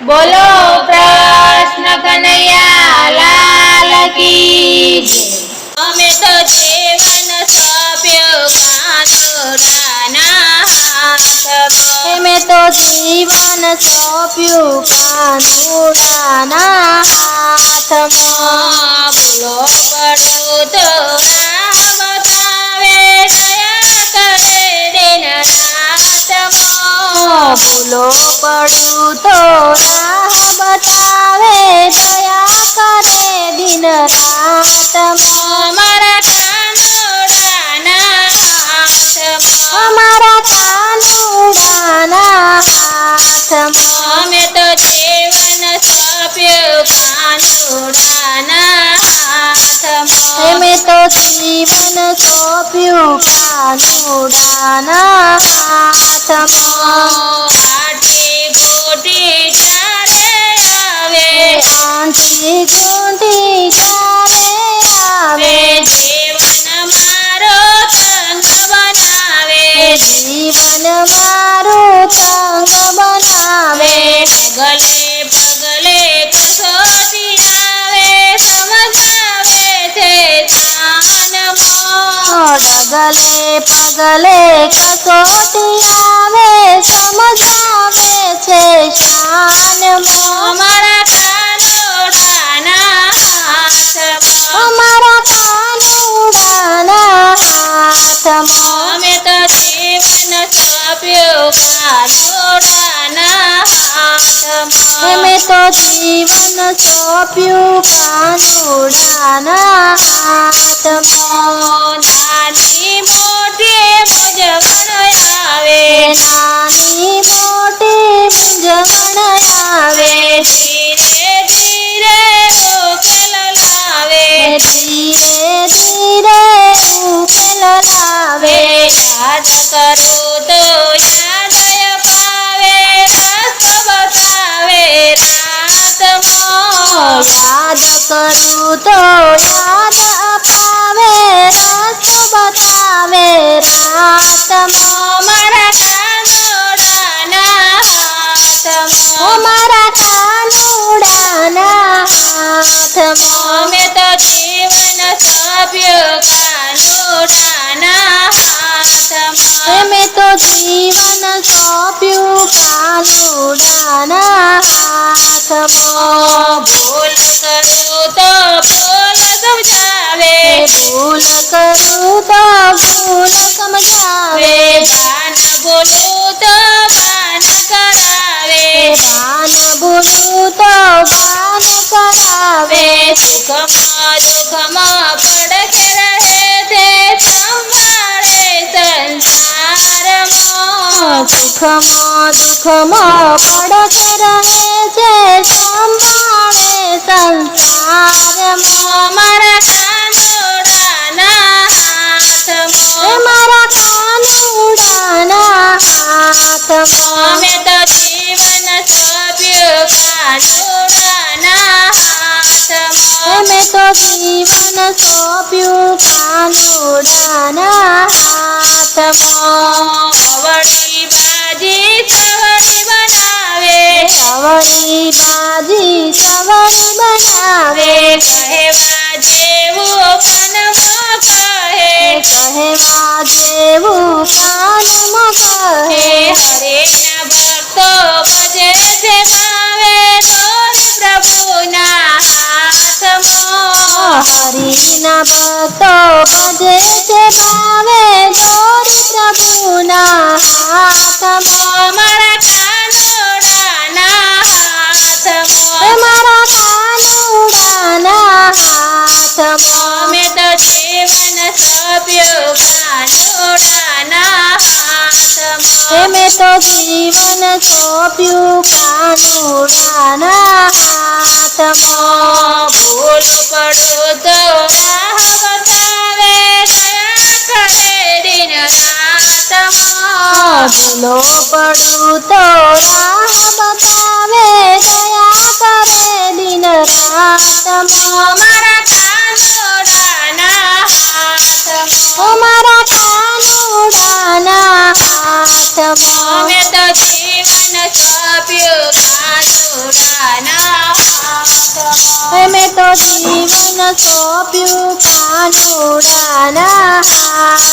બોલો કૃષ્ણ કનૈયા લાલ કી જય। અમે તો જીવન સોંપ્યું કાનુડાના હાથમાં। અમે તો જીવન સોંપ્યું કાનુડાના હાથમાં। ભૂલો પડ્યું તો રાહ બતાવે દયા કરે દિન રાતમાં। ભૂલો પડ્યું તો રાહ બતાવે દયા કરે દિન રાતમાં। અમારા કાનુડાના હાથમાં। અમારા કાનુડાના હાથમાં। અમે તો જીવન સોંપ્યું કાનુડાના હાથમાં। અમે તો જીવન સોંપ્યું કાનુડાના હાથમાં। આંટી ગોટી ચારે આવે આંટી ગૂંટી ચારે આવે જીવન મારો તંગ બનાવે જીવન મારું તંગ બનાવે પગલે પગલે કસોટી આવે સમજાવે છે શાનમાં। ડગલે પગલે કસોટી આવે સમજાવે છે શાનમાં। અમારા કાનુડાના હાથમાં। અમારા કાનુડાના હાથમાં। અમે તો જીવન સોંપ્યું કાનુડાના હાથમાં। અમે તો જીવન સોંપ્યું કાનુડાના હાથમાં। નાની મોટી મૂંઝવણ આવે નાની મોટી મૂંઝવણ આવે ધીરે ધીરે ઉકેલ લાવે ધીરે ધીરે ઉકેલ લાવે યાદ કરું તો યાદ અપાવે રસ્તો બતાવે રાતમાં। યાદ કરું તો યાદ અપાવે રસ્તો બતાવે રાતમાં। મારા કાનુડાના હાથમાં। અમારા કાનુડાના હાથમાં। અમે તો જીવન સોંપ્યું કાનુડાના હાથમાં। અમે તો જીવન સોંપ્યું કાનુડાના હાથમાં। ભૂલ કરું તો ભૂલ સમજાવે ભૂલ કરું તો ભૂલ સમજાવે ભાન બોલું તો ભાન કરાવે ભાન બોલું તો ભાન કરાવે સુખમાં દુઃખમાં પડખે રહે છે સંભાળે સંસારમાં। સુખમાં દુઃખમાં પડખે રહે છે સંભાળે સંસારમાં। મારા કાનુડાના હાથમાં। મારા કાનુડાના હાથમાં। અમે તો જીવન સોંપ્યું કાનુડાના હાથમાં। અમે તો જીવન સોંપ્યું કાનુડાના હાથમાં। અવળી બાજી સવળી બનાવે સવળી બાજી સવળી બનાવે કહેવા જેવું કાનમાં કહે કહેવા જેવું કાનમાં કહે હરેના ભક્તો ભજે છે ભાવે દોરી પ્રભુના હાથમાં। હરિના ભક્તો ભજે છે ભાવે દોરી પ્રભુના હાથમાં। મારા કાનુડાના હાથમાં। મારા કાનુડાના હાથમાં। અમે તો જીવન સોંપ્યું કાનુડાના હાથમાં। અમે તો જીવન સોંપ્યું કાનુડાના હાથમાં। ભૂલ પડું તો રાહ બતાવે દયા કરે દિન રાતમાં। ભૂલો પડું તો રાહ બતાવે દયા કરે દિન રાતમાં। મારા કાનુડાના હાથમાં। અમારા કાનુડાના હાથમાં। અમે તો જીવન સોંપ્યું કાનુડાના કાનુડાના હાથમાં મેં તો જીવન સોંપ્યું કાનુડાના હાથમાં